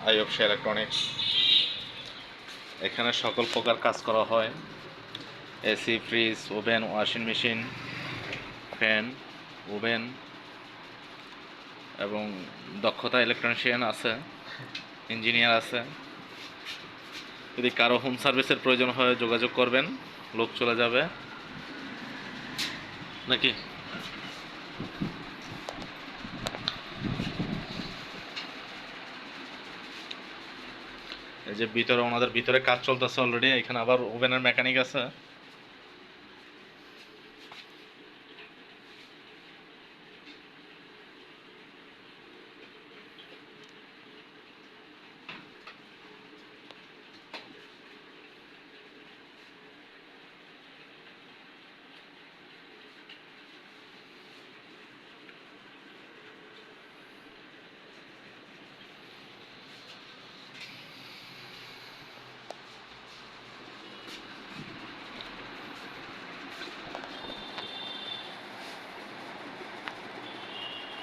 আইয়ুবশা electronics. এখানে সকল প্রকার কাজ করা হয়। AC, fridge, oven, washing machine, fan, oven এবং দক্ষতা ইলেকট্রিশিয়ান আছে, ইঞ্জিনিয়ার আছে। যদি কারো হোম সার্ভিসের প্রয়োজন হয় যোগাযোগ করবেন, লোক চলে যাবে নাকি। এই যে ভিতরে ওনাদের ভিতরে কাজ চলতেছে অলরেডি। এখানে আবার ওভেনের মেকানিক আছে।